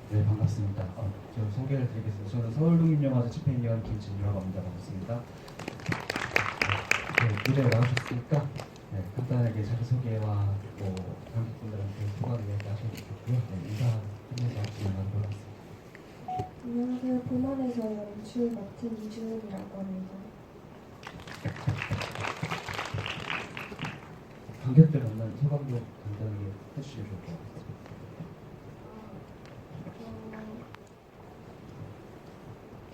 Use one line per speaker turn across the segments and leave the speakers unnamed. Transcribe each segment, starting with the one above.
네, 반갑습니다. 저 소개를 드리겠습니다. 저는 서울독립영화제 집행위원 김진유라고 합니다. 반갑습니다. 네, 무대에 나오셨으니까 네, 간단하게 자기소개와 관객분들한테 소감 이야기하셔도 좋고요. 네, 인사 끝내서 진행하도록 하겠습니다.
안녕하세요. 봄안에서 연출 맡은 이주은이라고 합니다.
관객들 만난 소감도 간단하게 해주시면 좋을 것 같습니다.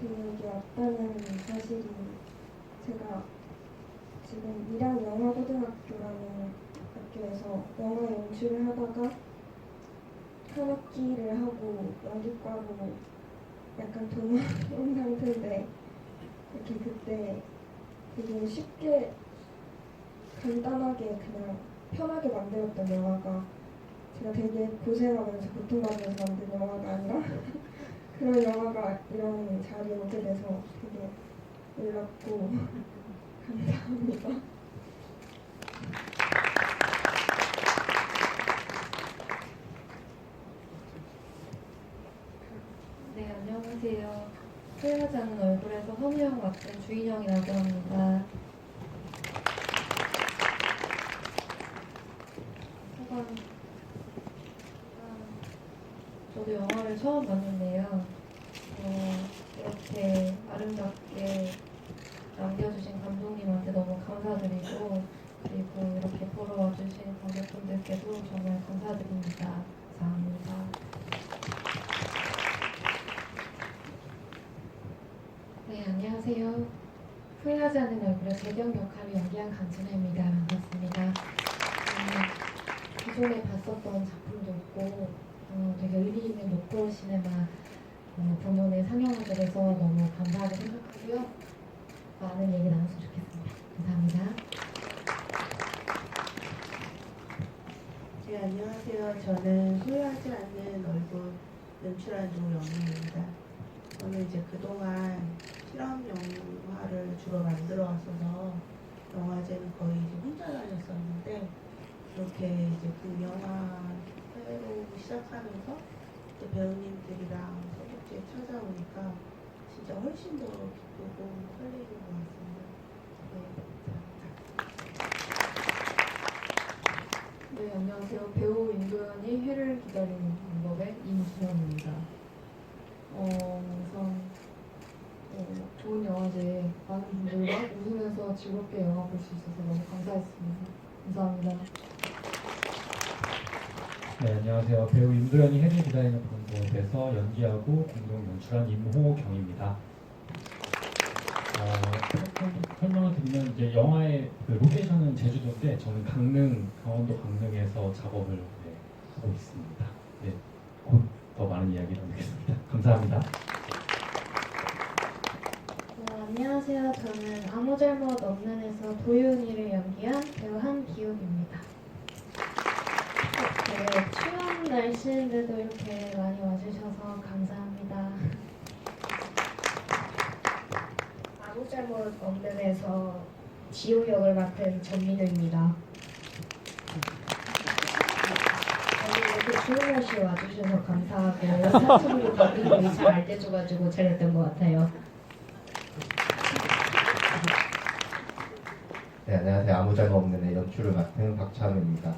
여기 왔다는 사실이 제가 지금 밀양영화고등학교라는 학교에서 영화 연출을 하다가 한 학기를 하고 연기과로 약간 도망온 상태인데 이렇게 그때 되게 쉽게 간단하게 그냥 편하게 만들었던 영화가 제가 되게 고생하면서 고통받으면서 만든 영화가 아니라 그런 영화가 이런 자리에 오게 돼서 되게 놀랍고 감사합니다.
네, 안녕하세요. 후회하지 않는 얼굴에서 선우형 맡은 주인형이라고 합니다. 소감. 저도 영화를 처음 봤는데요. 이렇게 아름답게 남겨주신 감독님한테 너무 감사드리고, 그리고 이렇게 보러 와주신 관객분들께도 정말 감사드립니다. 감사합니다. 네, 안녕하세요. 후회하지 않는 얼굴의 재경 역할을 연기한 강진아입니다. 반갑습니다. 기존에 봤었던 작품도 있고 되게 의미 있는 노포 시네마 본연에 상영하게 돼서 너무 감사하게 생각하고요. 많은 얘기 나눴으면 좋겠습니다. 감사합니다.
네, 안녕하세요. 저는 후회하지 않는 얼굴 연출한 조영희입니다. 저는 이제 그동안 실험 영화를 주로 만들어 왔어서 영화제는 거의 이제 혼자 다녔었는데 이렇게 이제 그 영화회로 시작하면서 또 배우님들이랑 서울에 찾아오니까 진짜 훨씬 더 기쁘고 설레는 것 같습니다. 네,
네, 안녕하세요. 배우 임도현이 해를 기다리는 방법의 임수현입니다. 우선 좋은 영화제 많은 분들과 웃으면서 즐겁게 영화 볼 수 있어서 너무 감사했습니다. 감사합니다.
네, 안녕하세요. 배우 임도현이 해를 기다리는 방법에서 연기하고 공동 연출한 임호경입니다. 설명을 드리면 이제 영화의 그 로케이션은 제주도인데 저는 강원도 강릉에서 작업을 하고 있습니다. 네, 곧 더 많은 이야기 나누겠습니다. 감사합니다.
안녕하세요. 저는 아무 잘못 없는에서 도윤이를 연기한 배우 한기욱입니다. 네, 추운 날씨인데도 이렇게 많이 와주셔서 감사합니다.
아무 잘못 없는에서 지호 역을 맡은 전민우입니다. 이렇게 추운 날씨에 와주셔서 감사하고 사투리 바뀌고 잘 알려줘가지고 잘했던 것 같아요.
네, 안녕하세요. 아무 잘못 없는 애 연출을 맡은 박찬우입니다.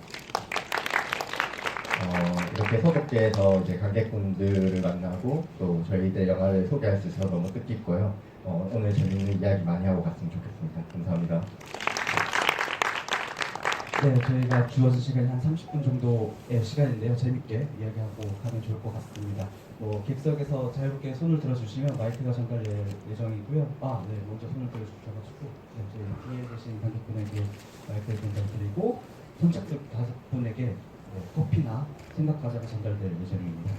이렇게 소독제에서 이제 관객분들을 만나고 또 저희들 영화를 소개할 수 있어서 너무 뜻깊고요. 오늘 재밌는 이야기 많이 하고 갔으면 좋겠습니다. 감사합니다.
네, 저희가 주어진 시간이 한 30분 정도의 시간인데요. 재밌게 이야기하고 가면 좋을 것 같습니다. 객석에서 자유롭게 손을 들어주시면 마이크가 전달될 예정이고요. 네, 먼저 손을 들어주셔가지고 저희 뒤에 계신 관객분에게 마이크를 전달드리고 선착순 5분에게 커피나 생각 과자가 전달될 예정입니다.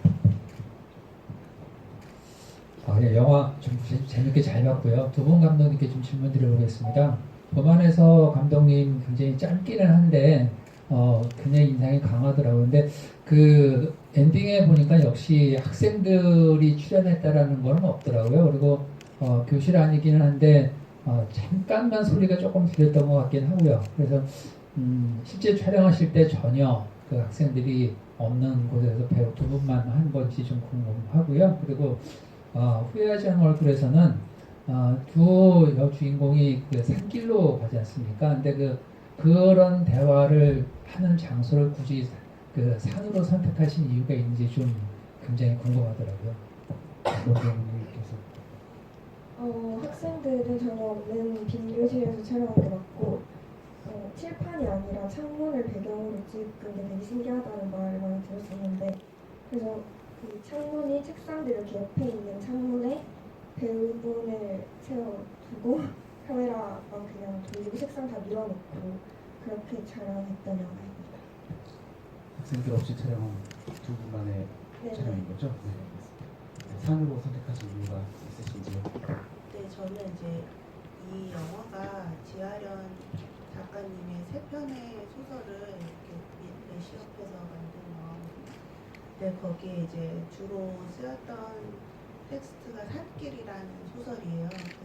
네, 영화 좀 재밌게 잘 봤고요. 두 분 감독님께 좀 질문 드려보겠습니다. 봄안에서 감독님 굉장히 짧기는 한데 굉장히 인상이 강하더라고요. 근데 그 엔딩에 보니까 역시 학생들이 출연했다라는 건 없더라고요. 그리고 교실 아니기는 한데 잠깐만 소리가 조금 들렸던 것 같긴 하고요. 그래서 실제 촬영하실 때 전혀 그 학생들이 없는 곳에서 배우 두 분만 한 건지 좀 궁금하고 하고요. 그리고 후회하지 않는 얼굴에서는 두 여주인공이 그 산길로 가지 않습니까? 근데 그런 대화를 하는 장소를 굳이 그 산으로 선택하신 이유가 있는지 좀 굉장히 궁금하더라고요.
노경님께서
학생들은 전혀 없는 빈 교실에서 촬영한 게 맞고 칠판이 아니라 창문을 배경으로 찍은 게 되게 신기하다는 말을 많이 들었었는데 그래서 그 창문이 책상들 이렇게 옆에 있는 창문에 배우분을 세워두고 카메라만 그냥 돌리고 책상 다 밀어놓고 그렇게 촬영했던 영화입니다.
학생들 없이 촬영한 두 분만의
네.
촬영인 거죠? 네, 알겠습니다. 산으로 선택하신 이유가 있으신지요?
네, 저는 이제 이 영화가 지아련 작가님의 세 편의 소설을 이렇게 시업해서 만든 영화거든요. 근데 거기에 이제 주로 쓰였던 텍스트가 산길이라는 소설이에요. 그래서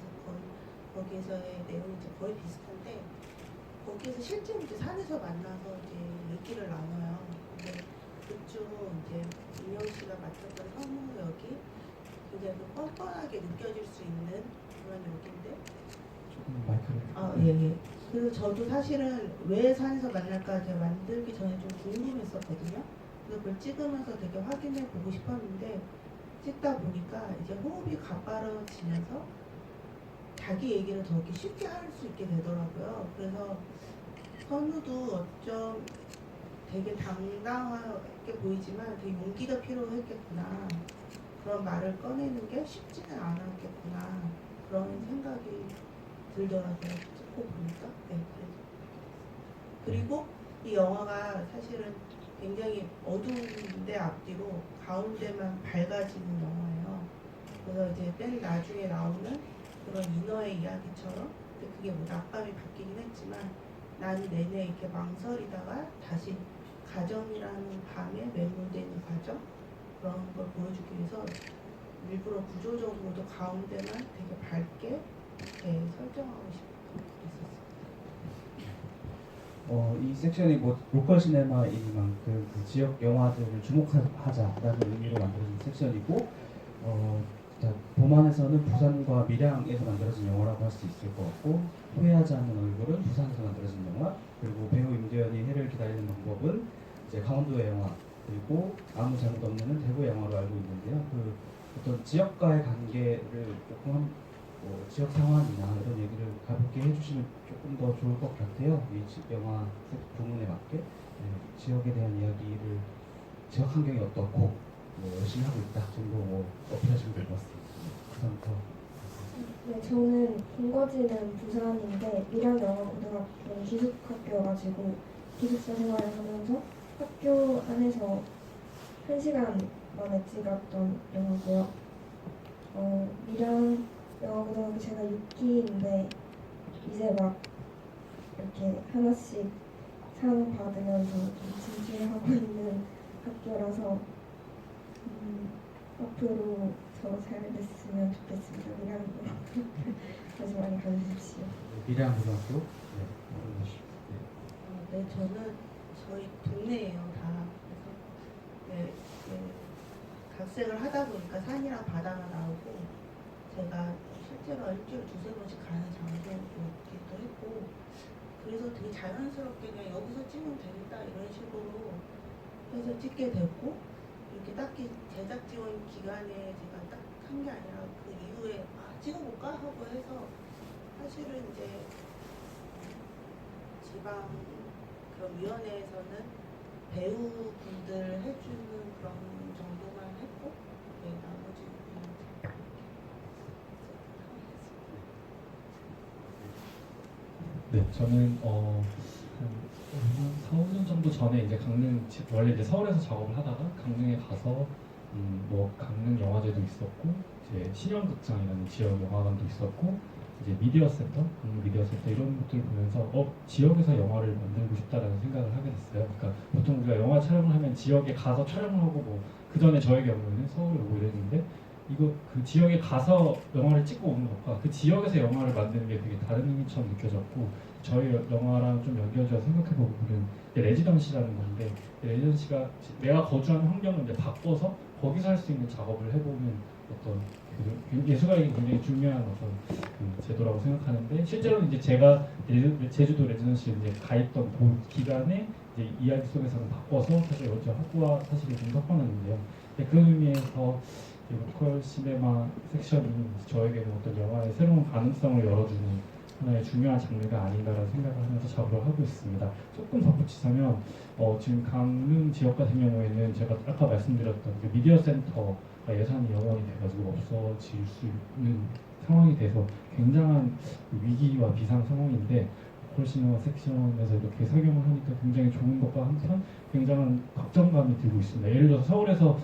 거기에서의 내용이 이제 거의 비슷한데 거기에서 실제로 이제 산에서 만나서 이제 얘기를 나눠요. 근데 그중 이제 민영 씨가 맡았던 성무 역이 굉장히 뻔뻔하게 느껴질 수 있는 그런 역인데.
조금 마이크를.
예. 그래서 저도 사실은 왜 산에서 만날까 제가 만들기 전에 좀 궁금했었거든요. 그래서 그걸 찍으면서 되게 확인해 보고 싶었는데 찍다 보니까 이제 호흡이 가빠라지면서 자기 얘기를 더 이렇게 쉽게 할 수 있게 되더라고요. 그래서 선우도 어쩜 되게 당당하게 보이지만 되게 용기가 필요했겠구나. 그런 말을 꺼내는 게 쉽지는 않았겠구나. 그런 생각이 들더라고요. 찍고 보니까. 네, 그리고 이 영화가 사실은 굉장히 어두운데 앞뒤로 가운데만 밝아지는 영화예요. 그래서 이제 맨 나중에 나오는 그런 인어의 이야기처럼 그게 뭐 낮밤이 바뀌긴 했지만 난 내내 이렇게 망설이다가 다시 가정이라는 밤에 매몰되어 있는 과정 그런 걸 보여주기 위해서 일부러 구조적으로도 가운데만 되게 밝게 이렇게 설정하고 싶고 그랬었어요.
이 섹션이 뭐 로컬 시네마인 만큼 그 지역 영화들을 주목하자라는 의미로 만들어진 섹션이고 보만에서는 부산과 밀양에서 만들어진 영화라고 할 수 있을 것 같고 후회하지 않는 얼굴은 부산에서 만들어진 영화 그리고 배우 임재현이 해를 기다리는 방법은 이제 강원도의 영화 그리고 아무 잘못 없는 대구의 영화로 알고 있는데요. 그 어떤 지역과의 관계를 조금 지역 상황이나 이런 얘기를 가볍게 해주시면 조금 더 좋을 것 같아요. 이 영화 부문에 맞게 지역에 대한 이야기를 지역 환경이 어떻고 열심히 하고 있다 정도 어필하시면 될 것 같습니다. 부산부터.
네, 저는 본거지는 부산인데 밀양영화고등학교는 기숙학교여가지고 기숙사 생활을 하면서 학교 안에서 1시간 만에 찍었던 영화고요. 밀양영화고등학교 제가 6기인데 이제 막 이렇게 하나씩 상 받으면서 좀 진출하고 있는 학교라서 앞으로 더 잘 됐으면 좋겠습니다. 밀양고등학교 다시 많이 가주십시오.
밀양고등학교.
네, 저는 저희 동네예요 다. 그래서 각색을 하다 보니까 산이랑 바다가 나오고 제가 실제로 일주일에 두세 번씩 가는 장소이기도 했고 그래서 되게 자연스럽게 그냥 여기서 찍으면 되겠다 이런 식으로 해서 찍게 됐고 이렇게 딱히 제작 지원 기간에 제가 딱 한 게 아니라 그 이후에 찍어볼까 하고 해서 사실은 이제 지방 그런 위원회에서는 배우분들 해주는 그런 정도만 했고 나머지는 그냥
네, 저는 한 4, 5년 정도 전에 이제 강릉 원래 이제 서울에서 작업을 하다가 강릉에 가서 뭐 강릉 영화제도 있었고 이제 신영극장이라는 지역 영화관도 있었고 이제 미디어 센터, 강릉 미디어 센터 이런 것들을 보면서 지역에서 영화를 만들고 싶다라는 생각을 하게 됐어요. 그러니까 보통 우리가 영화 촬영을 하면 지역에 가서 촬영을 하고 뭐 그 전에 저의 경우에는 서울에 오고 이랬는데 이거 그 지역에 가서 영화를 찍고 오는 것과 그 지역에서 영화를 만드는 게 되게 다른 의미처럼 느껴졌고 저희 영화랑 좀 연결해서 생각해보면 레지던시라는 건데 레지던시가 내가 거주하는 환경을 이제 바꿔서 거기서 할 수 있는 작업을 해보는 어떤 예술가에게 굉장히 중요한 어떤 그 제도라고 생각하는데 실제로는 이제 제가 제주도 레지던시 이제 가있던 그 기간에 이제 이야기 속에서는 바꿔서 사실 어제 학부와 사실을 좀 섞어놨는데요. 그런 의미에서 이 로컬 시네마 섹션이 저에게는 어떤 영화의 새로운 가능성을 열어주는 하나의 중요한 장르가 아닌가라는 생각을 하면서 작업을 하고 있습니다. 조금 덧붙이자면 지금 강릉 지역 같은 경우에는 제가 아까 말씀드렸던 그 미디어 센터가 예산이 영원히 돼가지고 없어질 수 있는 상황이 돼서 굉장한 위기와 비상 상황인데 로컬 시네마 섹션에서 이렇게 상영을 하니까 굉장히 좋은 것과 한편 굉장한 걱정감이 들고 있습니다. 예를 들어서 서울에서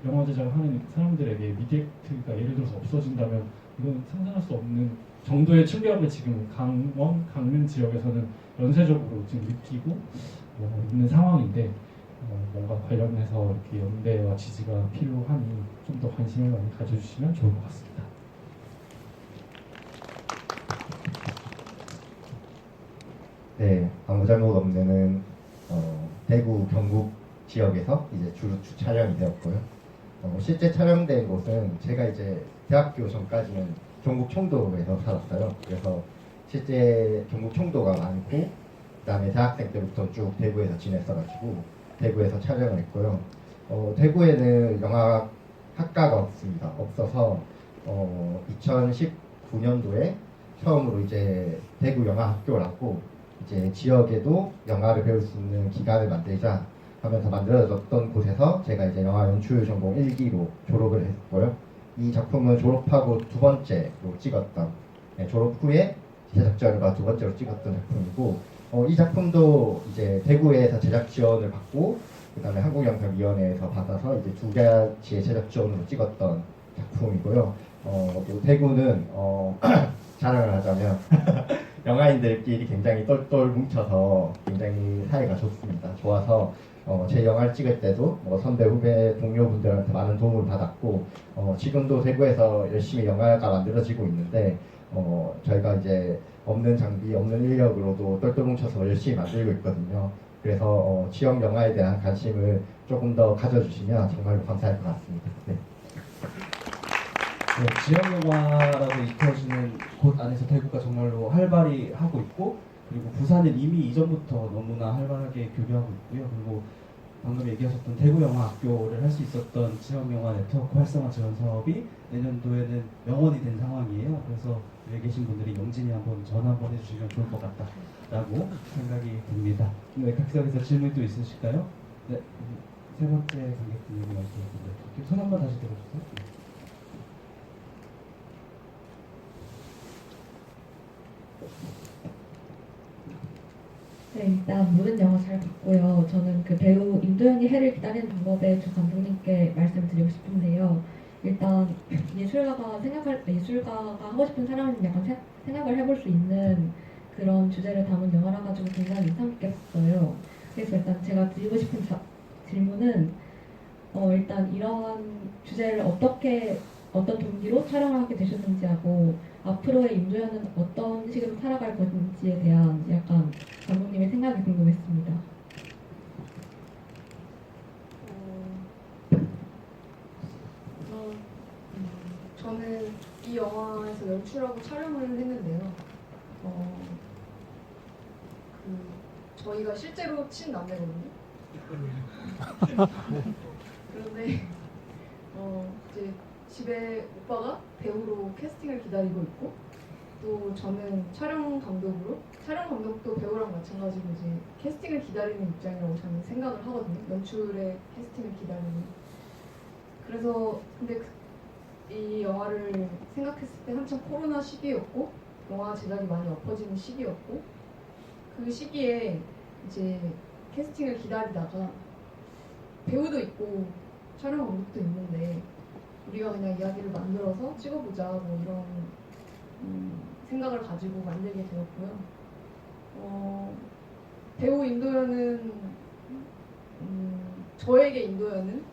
영화 제작을 하는 사람들에게 미디어가 예를 들어서 없어진다면 이건 상상할 수 없는 정도의 충격을 지금 강릉 지역에서는 연쇄적으로 지금 느끼고 있는 상황인데 뭔가 관련해서 이렇게 연대와 지지가 필요하니 좀 더 관심을 많이 가져주시면 좋을 것 같습니다.
네, 아무 잘못 없는 대구 경북 지역에서 이제 주로 촬영이 되었고요. 실제 촬영된 곳은 제가 이제 대학교 전까지는 경북 청도에서 살았어요. 그래서 실제 경북 청도가 많고 그다음에 대학생 때부터 쭉 대구에서 지냈어가지고 대구에서 촬영을 했고요. 대구에는 영화 학과가 없습니다. 없어서 2019년도에 처음으로 이제 대구 영화학교라고 이제 지역에도 영화를 배울 수 있는 기관을 만들자 하면서 만들어졌던 곳에서 제가 이제 영화 연출 전공 1기로 졸업을 했고요. 이 작품은 졸업하고 두 번째로 찍었던 졸업 후에 제작전과 두 번째로 찍었던 작품이고 이 작품도 이제 대구에서 제작 지원을 받고 그다음에 한국영상위원회에서 받아서 이제 두 가지의 제작 지원으로 찍었던 작품이고요. 또 대구는 자랑을 하자면 영화인들끼리 굉장히 똘똘 뭉쳐서 굉장히 사이가 좋습니다. 좋아서 제 영화를 찍을 때도 선배 후배 동료분들한테 많은 도움을 받았고 지금도 대구에서 열심히 영화가 만들어지고 있는데 저희가 이제 없는 장비, 없는 인력으로도 똘똘 뭉쳐서 열심히 만들고 있거든요. 그래서 지역 영화에 대한 관심을 조금 더 가져주시면 정말로 감사할 것 같습니다. 네.
네, 지역 영화라고 입혀지는 곳 안에서 대구가 정말로 활발히 하고 있고 그리고 부산은 이미 이전부터 너무나 활발하게 교류하고 있고요. 그리고 방금 얘기하셨던 대구 영화학교를 할 수 있었던 지역 영화 네트워크 활성화 지원 사업이 내년도에는 명원이 된 상황이에요. 그래서 여기 계신 분들이 영진이 한번 전화 한번 해주시면 좋을 것 같다라고 생각이 듭니다. 네, 각석에서 질문 또 있으실까요? 네, 세 번째 관객분이 말씀해주세요. 손 한번 다시 들어주세요.
네, 일단 모든 영화 잘 봤고요. 저는 그 배우 임도현이 해를 기다리는 방법에 주 감독님께 말씀드리고 싶은데요. 일단 예술가가 하고 싶은 사람은 약간 생각을 해볼 수 있는 그런 주제를 담은 영화라 가지고 굉장히 인상 깊게 봤어요. 그래서 일단 제가 드리고 싶은 질문은 일단 이러한 주제를 어떤 동기로 촬영하게 되셨는지 하고 앞으로의 임도현은 어떤 식으로 살아갈 건지에 대한 약간 감독님의 생각이 궁금했습니다.
저는 이 영화에서 연출하고 촬영을 했는데요. 저희가 실제로 친남매거든요. 그런데 이제 집에 오빠가 배우로 캐스팅을 기다리고 있고 또 저는 촬영 감독도 배우랑 마찬가지로 이제 캐스팅을 기다리는 입장이라고 저는 생각을 하거든요. 연출의 캐스팅을 기다리는. 그래서 근데 이 영화를 생각했을 때 한참 코로나 시기였고 영화 제작이 많이 엎어지는 시기였고 그 시기에 이제 캐스팅을 기다리다가 배우도 있고 촬영 감독도 있는데 우리가 그냥 이야기를 만들어서 찍어보자 뭐 이런 생각을 가지고 만들게 되었고요. 배우 인도현은 저에게 인도현은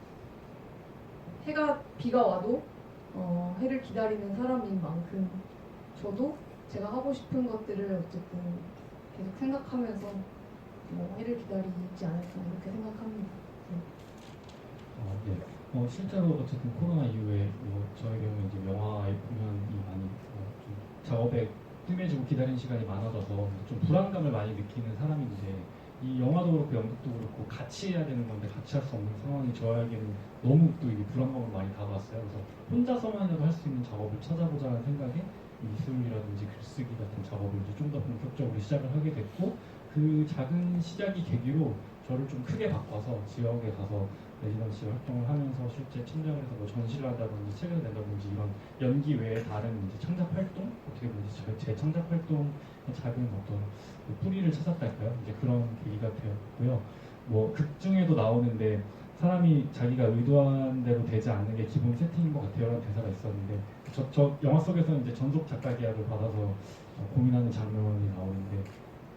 비가 와도 해를 기다리는 사람인 만큼 저도 제가 하고 싶은 것들을 어쨌든 계속 생각하면서 해를 기다리지 않을까 이렇게 생각합니다.
네.
실제로 어쨌든 코로나 이후에 뭐 저의 경우에 이제 영화의 공연이 많이 좀 작업에 뜸해지고 기다리는 시간이 많아져서 좀 불안감을 많이 느끼는 사람인데 이 영화도 그렇고 연극도 그렇고 같이 해야 되는 건데 같이 할 수 없는 상황이 저에게는 너무 또 이게 불안감을 많이 다가왔어요. 그래서 혼자서만이라도 할 수 있는 작업을 찾아보자는 생각에 미술이라든지 글쓰기 같은 작업을 이제 좀 더 본격적으로 시작을 하게 됐고 그 작은 시작이 계기로 저를 좀 크게 바꿔서 지역에 가서 레지던시 활동을 하면서 실제 침략을 해서 뭐 전시를 한다든지 책을 낸다든지 이런 연기 외에 다른 이제 창작 활동 어떻게 보면 제 창작 활동의 작은 어떤 그 뿌리를 찾았달까요? 이제 그런 계기가 되었고요. 뭐 극 중에도 나오는데 사람이 자기가 의도한 대로 되지 않는 게 기본 세팅인 것 같아요라는 대사가 있었는데 저 영화 속에서는 이제 전속 작가 계약을 받아서 고민하는 장면이 나오는데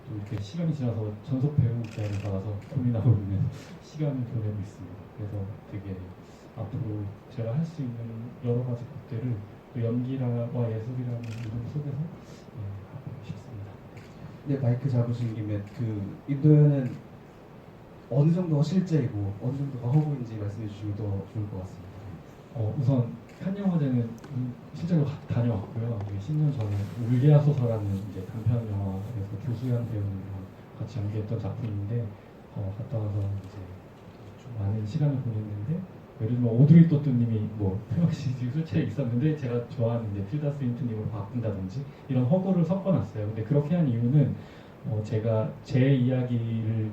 또 이렇게 시간이 지나서 전속 배우 계약을 받아서 고민하고 있는 시간을 보내고 있습니다. 그래서 되게 앞으로 제가 할 수 있는 여러 가지 것들을 또 연기와 예술이라는 이름 속에서 하고 싶습니다.
네, 마이크 잡으신 김에 그 임도현은 어느 정도가 실제이고 어느 정도가 허구인지 말씀해 주시면 더 좋을 것 같습니다.
우선 칸 영화제는 실제로 다녀왔고요. 10년 전에 울게하소서라는 이제 단편 영화에서 조수연 배우님과 같이 연기했던 작품인데 갔다 와서 이제 좀 많은 시간을 보냈는데 예를 들면 오드리 또또님이 뭐 표막시지 술취에 있었는데 제가 좋아하는 이제 틸다 스윈튼님으로 바꾼다든지 이런 허구를 섞어놨어요. 근데 그렇게 한 이유는 제가 제 이야기를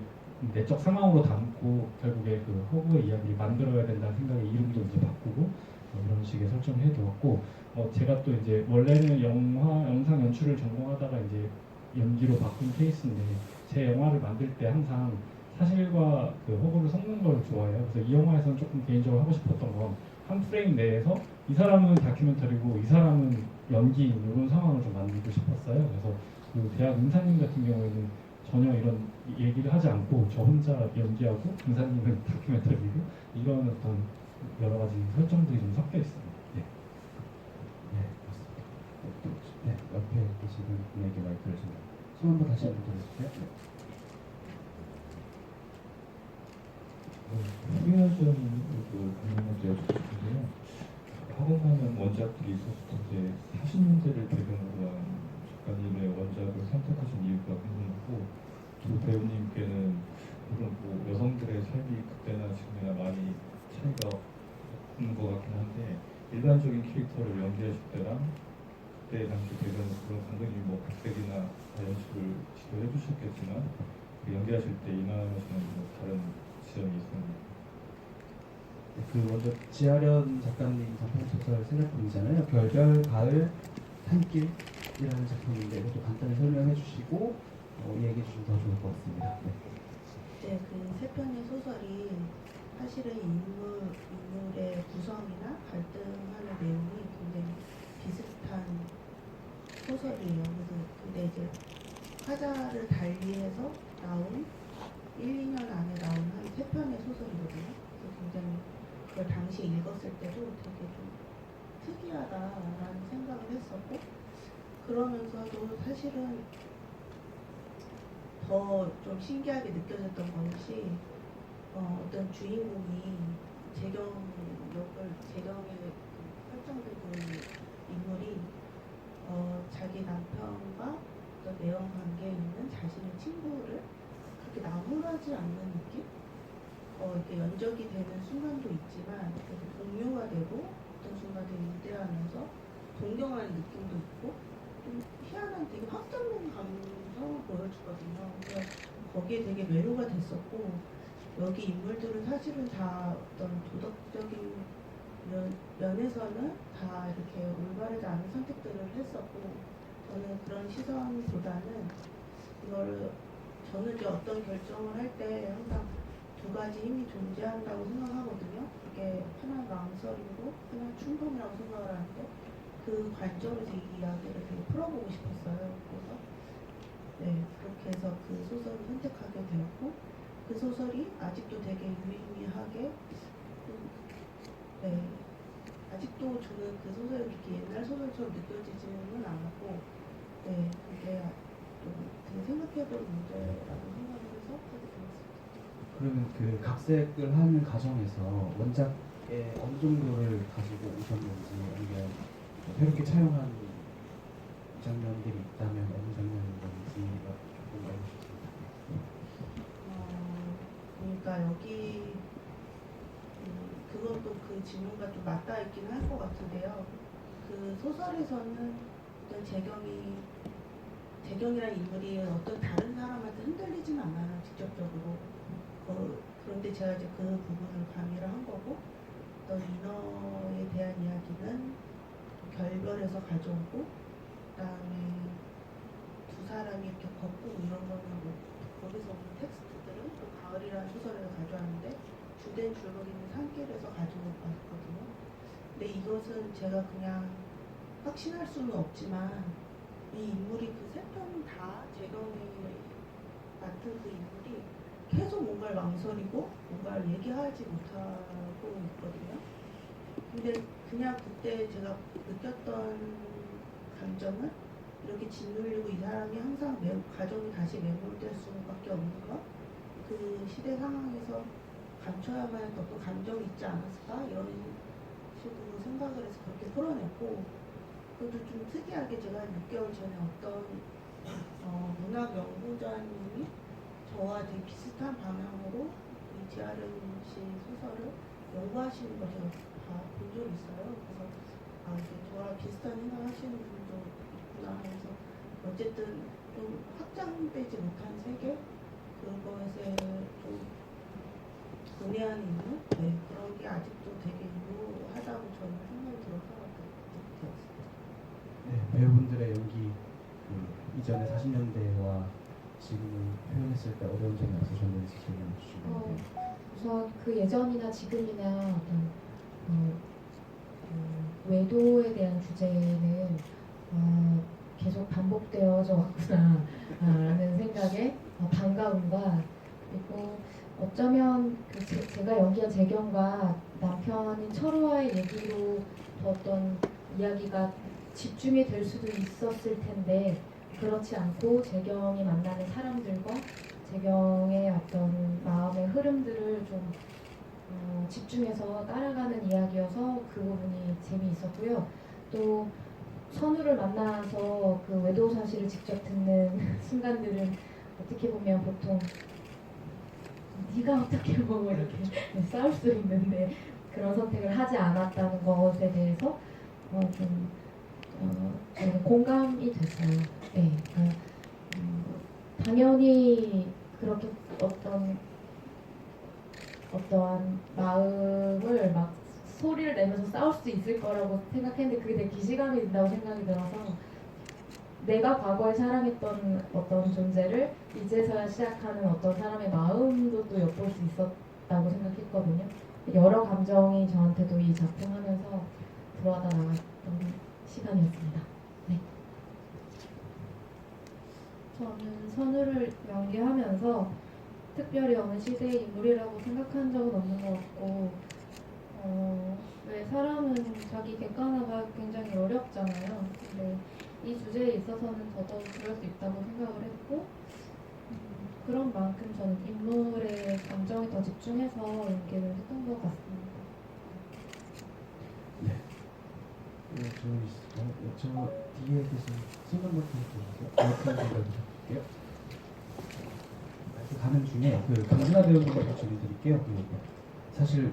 내적 상황으로 담고 결국에 그 허구의 이야기를 만들어야 된다는 생각에 이름도 이제 바꾸고 이런 식의 설정을 해두었고 제가 또 이제 원래는 영상 연출을 전공하다가 이제 연기로 바꾼 케이스인데 제 영화를 만들 때 항상 사실과 그 허구를 섞는 걸 좋아해요. 그래서 이 영화에서는 조금 개인적으로 하고 싶었던 건 한 프레임 내에서 이 사람은 다큐멘터리고 이 사람은 연기인 이런 상황을 좀 만들고 싶었어요. 그래서 그 대학 은사님 같은 경우에는 전혀 이런 얘기를 하지 않고 저 혼자 연기하고 은사님은 다큐멘터리고 이런 어떤 여러 가지 설정들이 좀 섞여 있습니다. 네.
네, 맞습니다. 네, 옆에 계시는 분에게 마이크를 좀 손 한번 다시 한번 들어주세요.
후회하시는 분들한테 여쭙고 싶은데요. 학원 가면 원작들이 있었을 텐데 40년대를 배경으로 한 작가님의 원작을 선택하신 이유가 궁금하고 두 배우님께는 물론 뭐 여성들의 삶이 그때나 지금이나 많이 차이가 없는 것 같긴 한데 일반적인 캐릭터를 연기하실 때랑 그때 당시 배경으로 그런 감독님이 뭐 각색이나 연출을 지도해 주셨겠지만 그 연기하실 때 임하시는 뭐 다른 지점이 있습니다.
그 먼저 지아련 작가님 단편 소설 생각품이잖아요. 별별 가을 산길이라는 작품인데 이것도 간단히 설명해 주시고 이야기해 주시면 더 좋을 것 같습니다. 네.
네, 그 세 편의 소설이 사실은 인물의 구성이나 갈등하는 내용이 굉장히 비슷한 소설이에요. 근데 이제 화자를 달리해서 나온 1, 2년 안에 나온 한 3편의 소설이거든요. 그래서 굉장히 그걸 당시에 읽었을 때도 되게 좀 특이하다라는 생각을 했었고 그러면서도 사실은 더 좀 신기하게 느껴졌던 것이 어떤 주인공이 재경에 설정된 그 인물이 자기 남편과 어떤 내연 관계에 있는 자신의 친구를 그렇게 나무라지 않는 느낌? 이렇게 연적이 되는 순간도 있지만 공유가 되고 어떤 순간에 유대하면서 존경하는 느낌도 있고 좀 희한한 되게 확 잡는 감성을 보여주거든요. 그래서 거기에 되게 매료가 됐었고 여기 인물들은 사실은 다 어떤 도덕적인 면에서는 다 이렇게 올바르지 않은 선택들을 했었고 저는 그런 시선보다는 이거를 저는 이제 어떤 결정을 할 때 항상 두 가지 힘이 존재한다고 생각하거든요. 그게 하나는 망설이고 하나는 충동이라고 생각을 하는데 그 관점에서 이 이야기를 되게 풀어보고 싶었어요. 그래서 네, 그렇게 해서 그 소설을 선택하게 되었고 그 소설이 아직도 되게 유의미하게 네, 아직도 저는 그 소설이 그렇게 옛날 소설처럼 느껴지지는 않았고 네, 그게 좀 되게 생각해볼 문제라고 생각을 해서 하게 되었습니다.
그러면 그 각색을 하는 과정에서 원작의 어느 정도를 가지고 오셨는지 아니면 새롭게 촬영한 장면들이 있다면 어느 장면인 건지가 조금 알고 싶습니다.
그러니까 여기 그것도 그 질문과 좀 맞닿아 있긴 할 것 같은데요. 그 소설에서는 어떤 재경이라는 인물이 어떤 다른 사람한테 흔들리진 않아요, 직접적으로. 그런데 제가 이제 그 부분을 가미를 한 거고, 어떤 인어에 대한 이야기는 결별에서 가져오고, 그다음에 두 사람이 이렇게 걷고 이런 거는 뭐 거기서 오는 텍스트들은 또 가을이라는 소설에서 가져왔는데 주된 줄거리는 산길에서 가져왔거든요. 근데 이것은 제가 그냥 확신할 수는 없지만 이 인물이 그 세 편 다 재경이 맡은 그 인물이 계속 뭔가를 망설이고 뭔가를 얘기하지 못하고 있거든요. 근데 그냥 그때 제가 느꼈던 감정은 이렇게 짓눌리고 이 사람이 항상 가정이 다시 매몰될 수밖에 없는 것, 그 시대 상황에서 감춰야만 할 어떤 감정이 있지 않았을까 이런 식으로 생각을 해서 그렇게 풀어냈고, 그것도 좀 특이하게 제가 6개월 전에 어떤 문학 연구자님이 저와 되게 비슷한 방향으로 이 지아련 씨 소설을 연구하시는 걸 제가 본 적이 있어요. 그래서 이제 저랑 비슷한 생각하시는 분도 있구나 해서 어쨌든 좀 확장되지 못한 세계, 그것에 좀 분해하는 있는 그런 게 아직도 되게 유효하다고 저는 생각이 들어서 되었습니다.
네, 배우분들의 연기 이전에 40년대와 지금을 표현했을 때 어려운 점이 없으셨는지 질문해 주시면 돼요.
우선 그 예전이나 지금이나 어떤 외도에 대한 주제는 계속 반복되어져 왔구나 라는 생각에 반가움과, 그리고 어쩌면 제가 연기한 재경과 남편인 철우와의 얘기로 어떤 이야기가 집중이 될 수도 있었을 텐데 그렇지 않고 재경이 만나는 사람들과 재경의 어떤 마음의 흐름들을 좀 집중해서 따라가는 이야기여서 그 부분이 재미있었고요. 또 선우를 만나서 그 외도 사실을 직접 듣는 순간들은 어떻게 보면 보통 네가 어떻게 보고 이렇게 싸울 수 있는데 그런 선택을 하지 않았다는 것에 대해서 저는 공감이 됐어요. 네, 그러니까, 당연히 그렇게 어떠한 마음을 막 소리를 내면서 싸울 수 있을 거라고 생각했는데 그게 되게 기시감이 든다고 생각이 들어서, 내가 과거에 사랑했던 어떤 존재를 이제서야 시작하는 어떤 사람의 마음도 또 엿볼 수 있었다고 생각했거든요. 여러 감정이 저한테도 이 작품 하면서 들어와다 나갔던 시간이었습니다. 네.
저는 선우를 연기하면서 특별히 어느 시대의 인물이라고 생각한 적은 없는 것 같고, 왜 사람은 자기 객관화가 굉장히 어렵잖아요. 근데 이 주제에 있어서는 더더욱 그럴 수 있다고 생각을 했고, 그런 만큼 저는 인물의 감정에 더 집중해서 연기를 했던 것 같습니다.
네. 저 뒤에 계신 손님 버튼 눌러주세요. 가는 중에 강진아 배우님께 질문드릴게요. 사실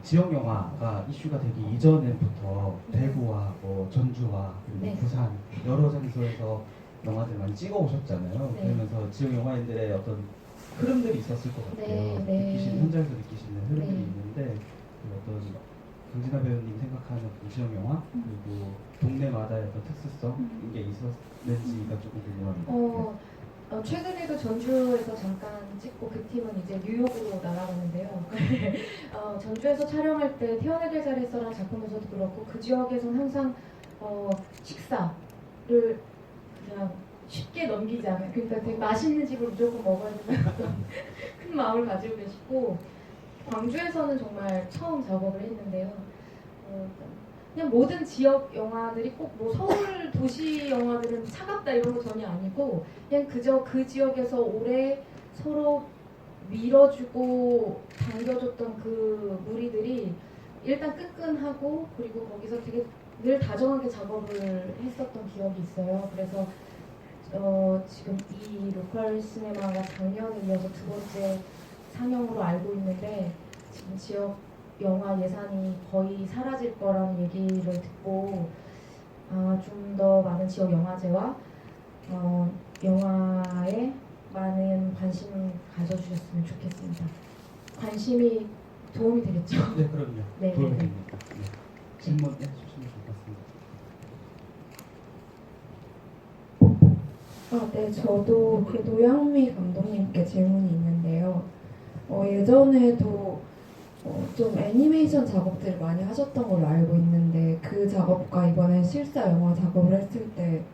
지역 영화가 이슈가 되기 이전부터 대구와 전주와 그리고
네.
부산 여러 장소에서 영화들 많이 찍어 오셨잖아요.
네.
그러면서 지역 영화인들의 어떤 흐름들이 있었을 것 같아요.
네.
현장에서 느끼시는 흐름들이
네.
있는데 어떤 강진아 배우님 생각하는 어떤 지역 영화 그리고 동네마다의 어떤 특수성 이게 있었는지가 조금 궁금합니다.
최근에도 전주에서 잠깐 찍고 그 팀은 이제 뉴욕으로 날아가는데요. 전주에서 촬영할 때 태어나게 될 자리에서라는 작품에서도 그렇고 그 지역에서는 항상 식사를 그냥 쉽게 넘기지 않아요. 그러니까 되게 맛있는 집을 무조건 먹어야 된다는 큰 마음을 가지고 계시고, 광주에서는 정말 처음 작업을 했는데요. 그냥 모든 지역 영화들이 꼭 뭐 서울 도시 영화들은 차갑다 이런 거 전혀 아니고 그냥 그저 그 지역에서 오래 서로 밀어주고 당겨줬던 그 무리들이 일단 끈끈하고 그리고 거기서 되게 늘 다정하게 작업을 했었던 기억이 있어요. 그래서 지금 이 로컬 시네마가 작년에 이어서 두 번째 상영으로 알고 있는데 지금 지역 영화 예산이 거의 사라질 거라는 얘기를 듣고 좀 더 많은 지역 영화제와 영화에 많은 관심을 가져주셨으면 좋겠습니다. 관심이 도움이 되겠죠?
네, 그럼요.
네,
도움이
네, 네.
됩니다. 네. 질문 해주시면 좋을 것 같습니다.
네, 저도 그 노영미 감독님께 질문이 있는데요. 예전에도 좀 애니메이션 작업들을 많이 하셨던 걸로 알고 있는데 그 작업과 이번에 실사 영화 작업을 했을 때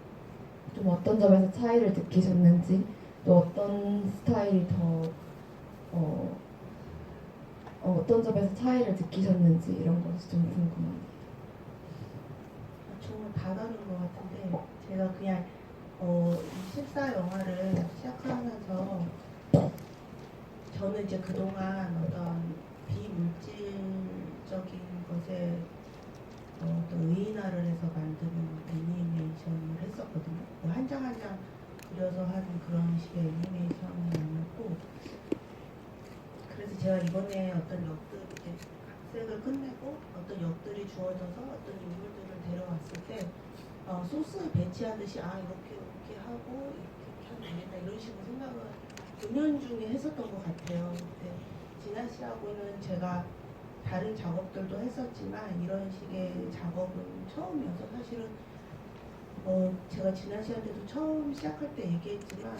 좀 어떤 점에서 차이를 느끼셨는지 또 어떤 스타일이 더 어떤 점에서 차이를 느끼셨는지 이런 것이 좀 궁금합니다.
정말 다 다른 것 같은데 제가 그냥 이 실사 영화를 시작하면서 저는 이제 그동안 어떤 비물질적인 것에 어떤 의인화를 해서 만드는 애니메이션을 했었거든요. 한 장 한 장 그려서 하는 그런 식의 애니메이션이 아니었고, 그래서 제가 이번에 어떤 역들 이제 각색을 끝내고 어떤 역들이 주어져서 어떤 인물들을 데려왔을 때 소스 배치하듯이 이렇게 하고 이렇게 하면 되겠다 이런 식으로 생각을 은연중에 했었던 것 같아요. 근데 진아 씨하고는 제가 다른 작업들도 했었지만 이런 식의 작업은 처음이어서 사실은 제가 진아 씨한테도 처음 시작할 때 얘기했지만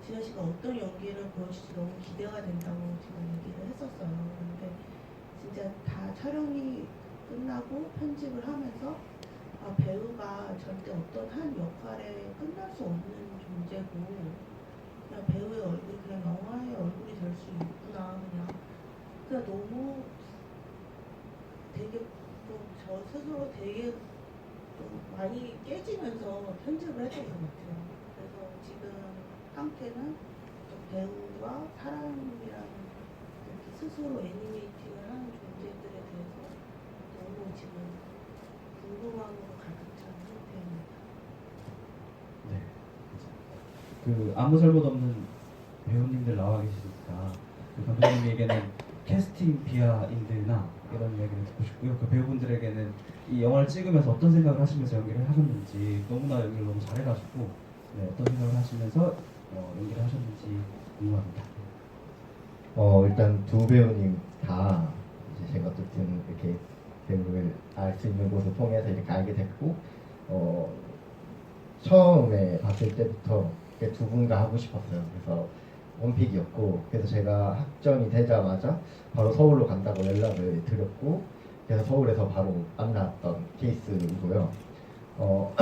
진아 씨가 어떤 연기를 보여줄지 너무 기대가 된다고 제가 얘기를 했었어요. 근데 진짜 다 촬영이 끝나고 편집을 하면서 배우가 절대 어떤 한 역할에 끝날 수 없는 존재고 그냥 배우의 얼굴, 그냥 영화의 얼굴이 될 수 있구나. 그냥 너무 되게 저 스스로 되게 좀 많이 깨지면서 편집을 했던 것 같아요. 그래서 지금 상태는 배우와 사람이라는 스스로 애니메이팅을 하는 존재들에 대해서 너무 지금 궁금함으로 가득 찬 상태입니다.
네. 그 아무 잘못 없는 배우님들 나와 계시니까 그 감독님에게는 캐스팅 비하인드나 이런 이야기를 듣고 싶고요. 그 배우분들에게는 이 영화를 찍으면서 어떤 생각을 하시면서 연기를 하셨는지, 너무나 연기를 너무 잘해가지고 어떤 생각을 하시면서 연기를 하셨는지 궁금합니다.
일단 두 배우님 다 이제 제가 어쨌든 이렇게 배우를 알 수 있는 곳을 통해서 이렇게 알게 됐고, 처음에 봤을 때부터 두 분과 하고 싶었어요. 그래서 원픽이었고, 그래서 제가 학점이 되자마자 바로 서울로 간다고 연락을 드렸고, 그래서 서울에서 바로 만났던 케이스이고요. 뭐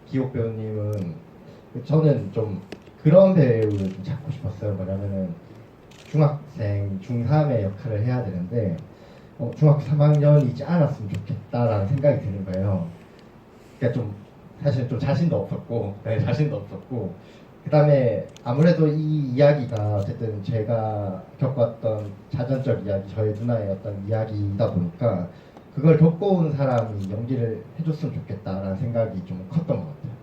기옥 배우님은 저는 좀 그런 배우를 좀 찾고 싶었어요. 뭐냐면은 중학생 중3의 역할을 해야 되는데 중학교 3학년이지 않았으면 좋겠다라는 생각이 드는 거예요. 그러니까 좀 사실 좀 자신도 없었고, 그 다음에 아무래도 이 이야기가 어쨌든 제가 겪었던 자전적 이야기, 저의 누나의 어떤 이야기이다 보니까 그걸 겪어온 사람이 연기를 해줬으면 좋겠다라는 생각이 좀 컸던 것 같아요.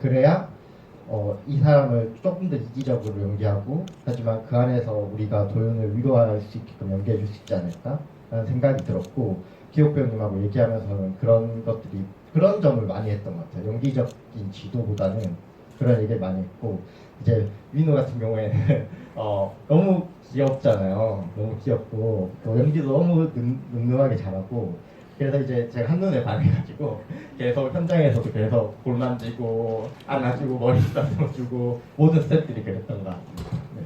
그래야 이 사람을 조금 더 이기적으로 연기하고, 하지만 그 안에서 우리가 도윤을 위로할 수 있게끔 연기해 줄 수 있지 않을까라는 생각이 들었고, 기옥 배우님하고 얘기하면서는 그런 점을 많이 했던 것 같아요. 연기적인 지도보다는 그런 얘기를 많이 했고, 이제 위노 같은 경우에는 너무 귀엽잖아요. 너무 귀엽고 또 연기도 너무 늠름하게 잘하고, 그래서 이제 제가 한눈에 반해가지고 계속 현장에서도 계속 볼 만지고 안아주고 머리 쓰다듬어주고 모든 스태프들이 그랬던 것 같습니다. 네.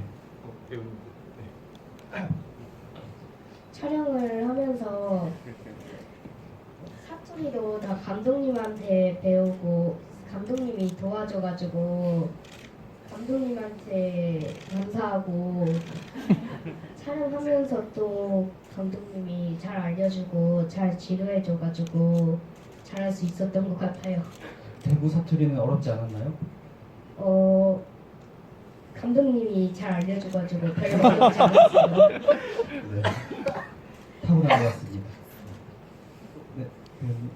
촬영을 하면서 사투리도 다 감독님한테 배우고 감독님이 도와줘가지고 감독님한테 감사하고 촬영하면서 또 감독님이 잘 알려주고 잘 지도해줘가지고 잘할 수 있었던 것 같아요.
대구 사투리는 어렵지 않았나요?
감독님이 잘 알려줘가지고 별로 어렵지 않았어요.
네. 타고난 것 같습니다. 네, 배우님.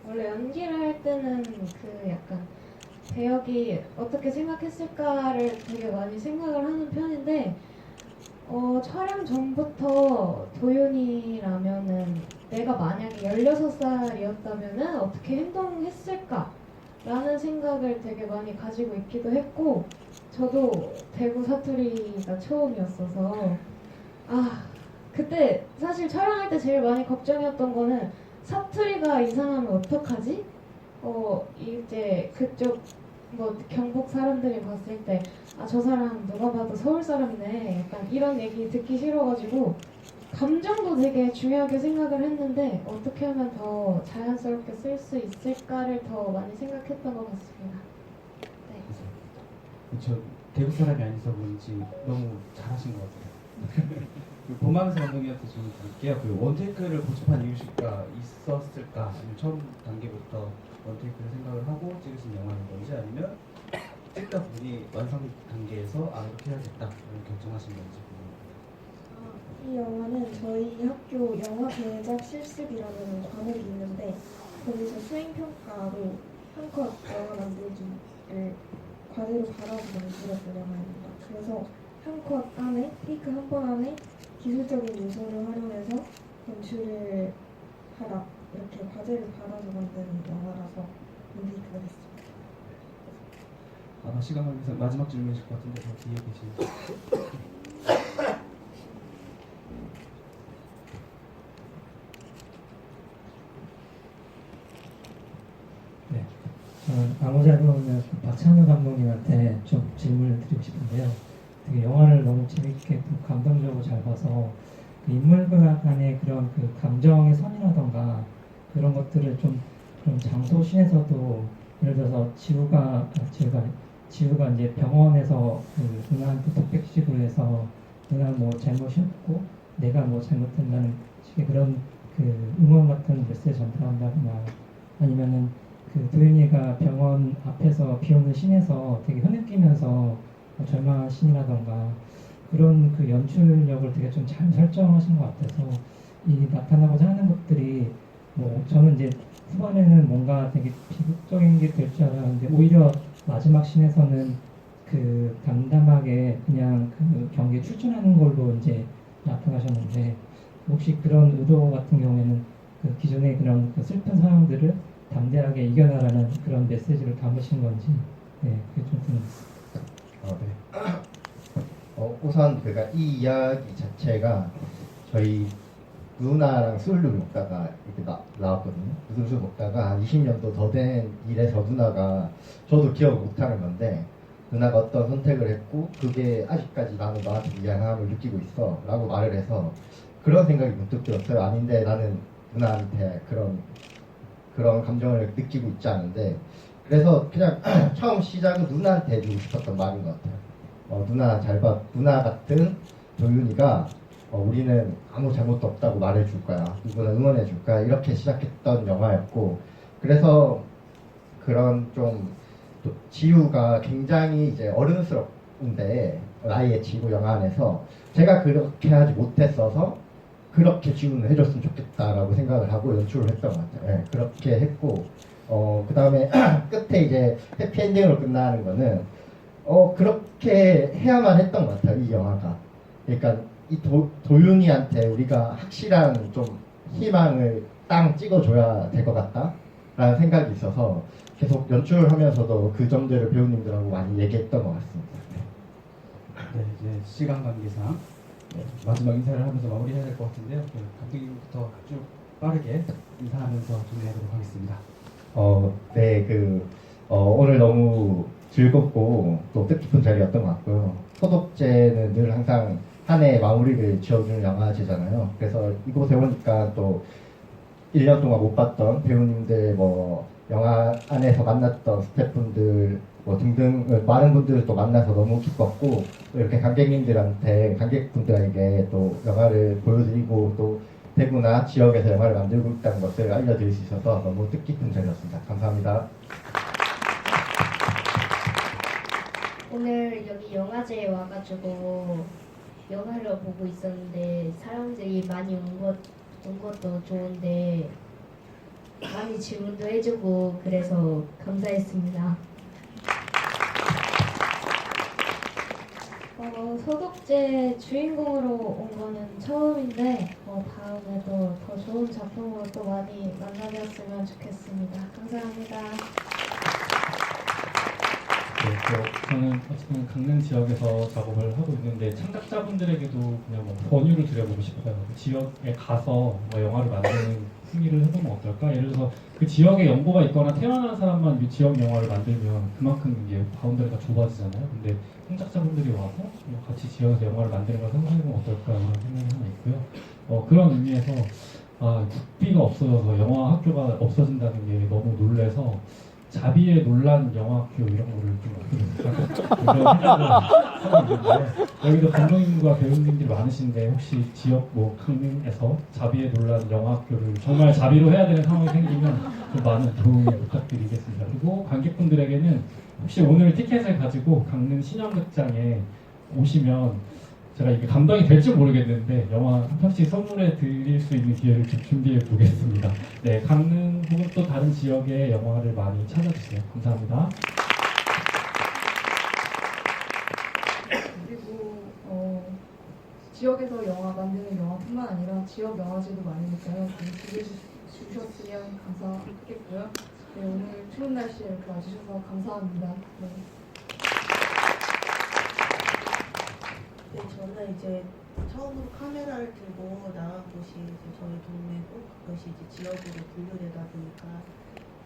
원래 연기를 할 때는 그 약간 배역이 어떻게 생각했을까를 되게 많이 생각을 하는 편인데 촬영 전부터 도윤이라면은 내가 만약에 16살이었다면은 어떻게 행동했을까 라는 생각을 되게 많이 가지고 있기도 했고 저도 대구 사투리가 처음이었어서 그때 사실 촬영할 때 제일 많이 걱정이었던 거는 사투리가 이상하면 어떡하지? 이제 그쪽 뭐 경북 사람들이 봤을 때 저 사람 누가 봐도 서울 사람이네 약간 이런 얘기 듣기 싫어가지고 감정도 되게 중요하게 생각을 했는데 어떻게 하면 더 자연스럽게 쓸 수 있을까를 더 많이 생각했던 것 같습니다.
저 대구 사람이 아니서 그런지 너무 잘하신 것 같아요. 그 보만스 감독님한테 좀 볼게요. 그 원테이크를 고집한 이유가 있었을까? 아니면 처음 단계부터 원테이크를 생각을 하고 찍으신 영화인 건지 아니면 찍다 보니 완성 단계에서 이렇게 해야겠다 이런 결정하신 건지 궁금합니다.
이 영화는 저희 학교 영화 제작 실습이라는 과목이 있는데 거기서 수행평가로 한 컷 영화 만들기를 과제로 받아서 만들었던 영화입니다. 그래서 한 컷 안에, 테이크 한 번 안에 기술적인 요소를 활용해서 연출을 하라 이렇게 과제를 받아서 만든 영화라서 원테이크가 됐습니다.
아마 시간 관계상 마지막 질문이실 것 같은데 저 뒤에 계신
네. 저는 아모자로는 박찬호 감독님한테 좀 질문을 드리고 싶은데요. 되게 영화를 너무 재밌게 또 감동적으로 잘 봐서 그 인물과 간의 그런 그 감정의 선이라던가 그런 것들을 좀 그런 장소신에서도 예를 들어서 지우가 이제 병원에서 그 누나한테 독백식을 해서 누나 뭐 잘못이 없고 내가 뭐 잘못한다는 식의 그런 그 응원 같은 메시지 전달한다거나 아니면은 그 도윤이가 병원 앞에서 비 오는 씬에서 되게 흐느끼면서 절망한 씬이라던가 그런 그 연출력을 되게 좀 잘 설정하신 것 같아서 이 나타나고자 하는 것들이 뭐 저는 이제 후반에는 뭔가 되게 비극적인 게 될 줄 알았는데 오히려 마지막 씬에서는 그 담담하게 그냥 그 경기에 출전하는 걸로 이제 나타나셨는데 혹시 그런 의도 같은 경우에는 그 기존의 그런 그 슬픈 상황들을 담대하게 이겨나가는 그런 메시지를 담으신 건지 그게 좀 궁금해요.
우선 그러니까 이 이야기 자체가 저희 누나랑 술을 먹다가 이렇게 나왔거든요. 무슨 술 먹다가 한 20년도 더 된 일에서 누나가 저도 기억 못하는 건데 누나가 어떤 선택을 했고 그게 아직까지 나는 너한테 미안함을 느끼고 있어 라고 말을 해서 그런 생각이 문득 들었어요. 아닌데 나는 누나한테 그런 감정을 느끼고 있지 않은데 그래서 그냥 처음 시작은 누나한테 해주고 싶었던 말인 것 같아요. 누나 같은 도윤이가 우리는 아무 잘못도 없다고 말해줄 거야. 누구나 응원해줄 거야. 이렇게 시작했던 영화였고 그래서 그런 좀 지우가 굉장히 이제 어른스러운데 나이에 지우 영화 안에서 제가 그렇게 하지 못했어서 그렇게 지우는 해줬으면 좋겠다라고 생각을 하고 연출을 했던 것 같아요. 네, 그렇게 했고 그 다음에 끝에 이제 해피엔딩으로 끝나는 거는 그렇게 해야만 했던 것 같아요. 이 영화가. 그러니까 이 도윤이한테 우리가 확실한 좀 희망을 땅 찍어줘야 될 것 같다라는 생각이 있어서 계속 연출하면서도 그 점들을 배우님들하고 많이 얘기했던 것 같습니다.
네, 이제 시간 관계상 마지막 인사를 하면서 마무리해야 될 것 같은데요. 감독님부터 쭉 빠르게 인사하면서 정리하도록 하겠습니다.
오늘 너무 즐겁고 또 뜻깊은 자리였던 것 같고요. 소독제는 늘 항상 한 해의 마무리를 지어주는 영화제잖아요. 그래서 이곳에 오니까 또 1년 동안 못 봤던 배우님들, 영화 안에서 만났던 스태프분들, 등등 많은 분들을 또 만나서 너무 기뻤고 또 이렇게 관객분들에게 또 영화를 보여드리고 또 대구나 지역에서 영화를 만들고 있다는 것을 알려드릴 수 있어서 너무 뜻깊은 자리였습니다. 감사합니다.
오늘 여기 영화제에 와가지고 영화를 보고 있었는데 사람들이 많이 온 것도 좋은데 많이 질문도 해주고 그래서 감사했습니다.
소독제 주인공으로 온 거는 처음인데 다음에도 더 좋은 작품으로 또 많이 만나뵀으면 좋겠습니다. 감사합니다.
네, 저는 어쨌든 강릉 지역에서 작업을 하고 있는데 창작자분들에게도 그냥 뭐 권유를 드려보고 싶어요. 그 지역에 가서 뭐 영화를 만드는 흥미를 해보면 어떨까? 예를 들어서 그 지역에 연고가 있거나 태어난 사람만 이 지역 영화를 만들면 그만큼 이게 바운더리가 좁아지잖아요. 근데 창작자분들이 와서 같이 지역에서 영화를 만드는 걸 상상해보면 어떨까 이런 생각이 하나 있고요. 그런 의미에서 국비가 없어져서 영화 학교가 없어진다는 게 너무 놀래서 자비의 논란 영화학교 이런 거를 좀 생각을 하고 있는데 여기도 감독님과 배우님들이 많으신데 혹시 지역 뭐 강릉에서 자비의 논란 영화학교를 정말 자비로 해야 되는 상황이 생기면 좀 많은 도움을 부탁드리겠습니다. 그리고 관객분들에게는 혹시 오늘 티켓을 가지고 강릉 신영극장에 오시면 제가 이게 감당이 될지 모르겠는데 영화 한 편씩 선물해 드릴 수 있는 기회를 좀 준비해 보겠습니다. 네, 강릉 혹은 또 다른 지역의 영화를 많이 찾아주세요. 감사합니다.
그리고 지역에서 영화 만드는 영화뿐만 아니라 지역 영화제도 많으니까요. 기대해 주셨으면 감사하겠고요. 네, 오늘 추운 날씨에 이렇게 와주셔서 감사합니다. 네.
네, 저는 이제 처음으로 카메라를 들고 나간 곳이 이제 저희 동네고 그것이 이제 지역으로 분류되다 보니까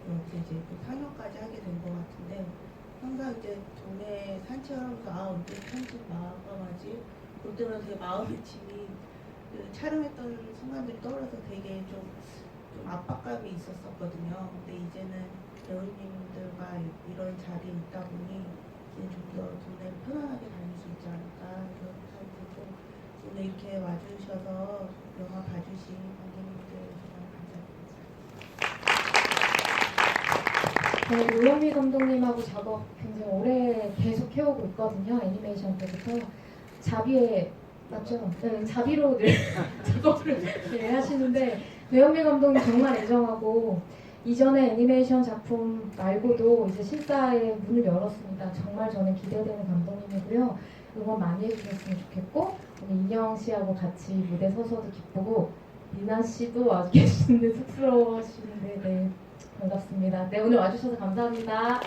여기서 이제 또 상영까지 하게 된 것 같은데 항상 이제 동네 산책하면서 언제 편집 마감하지? 볼 때마다 되게 마음의 짐이 그 촬영했던 순간들이 떠올라서 되게 좀 압박감이 있었거든요. 근데 이제는 배우님들과 이런 자리에 있다 보니 좀 더 동네를 편안하게 다닐 수 있지 않을까 그런 생각이 들고 오늘 이렇게 와주셔서 영화 봐주신 관객님들 정말 감사드립니다.
네, 노영미 감독님하고 작업 굉장히 오래 계속 해오고 있거든요. 애니메이션 때부터 자비의 맞죠? 네, 자비로 늘 작업을 하시는데 노영미 감독님 정말 애정하고 이전에 애니메이션 작품 말고도 이제 실사의 문을 열었습니다. 정말 저는 기대되는 감독님이고요. 응원 많이 해주셨으면 좋겠고 오늘 인영 씨하고 같이 무대 서서도 기쁘고 미나 씨도 아주 계시는데 쑥스러워하시는데 네, 반갑습니다. 네, 오늘 와주셔서 감사합니다.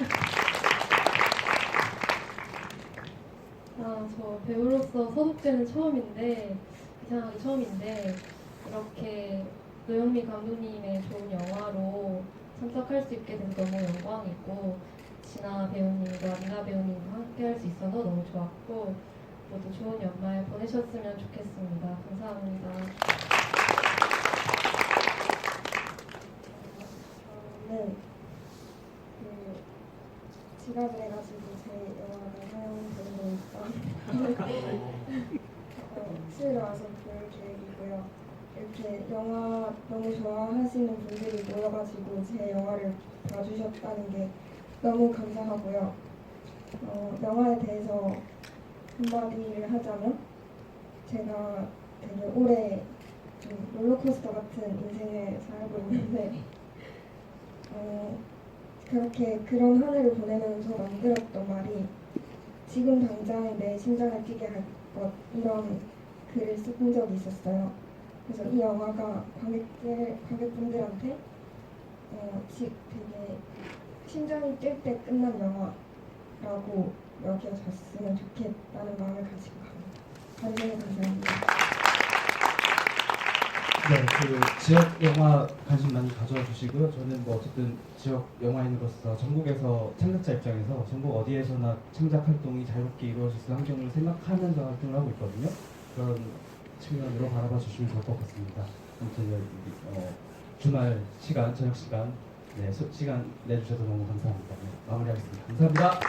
저 배우로서 소속제는 처음인데 이상하게 처음인데 이렇게 노영미 감독님의 좋은 영화로 참석할 수 있게 돼서 너무 영광이고 진아 배우님과 미나 배우님과 함께 할 수 있어서 너무 좋았고 모두 좋은 연말 보내셨으면 좋겠습니다. 감사합니다.
저는 지각을 해가지고 제 영화를 사용되고 있던 수요일에 와서 볼 계획이고요. 이렇게 영화 너무 좋아하시는 분들이 모여가지고 제 영화를 봐주셨다는 게 너무 감사하고요. 영화에 대해서 한마디를 하자면 제가 되게 오래 좀 롤러코스터 같은 인생을 살고 있는데 그렇게 그런 한 해를 보내면서 만들었던 말이 지금 당장 내 심장을 뛰게 할 것 이런 글을 쓴 적이 있었어요. 그래서 이 영화가 관객분들한테 되게 심장이 뛸 때 끝난 영화라고 여겨졌으면 좋겠다는 마음을 가지고 갑니다. 반응에 감사합니다.
네, 그 지역 영화 관심 많이 가져주시고요. 저는 뭐 어쨌든 지역 영화인으로서 전국에서 창작자 입장에서 전국 어디에서나 창작 활동이 자유롭게 이루어질 수 있는 환경을 생각하면서 활동을 하고 있거든요. 그런 측면으로 바라봐 주시면 좋을 것 같습니다. 아무튼 주말 시간, 저녁 시간, 시간 내주셔서 너무 감사합니다. 네, 마무리하겠습니다. 감사합니다.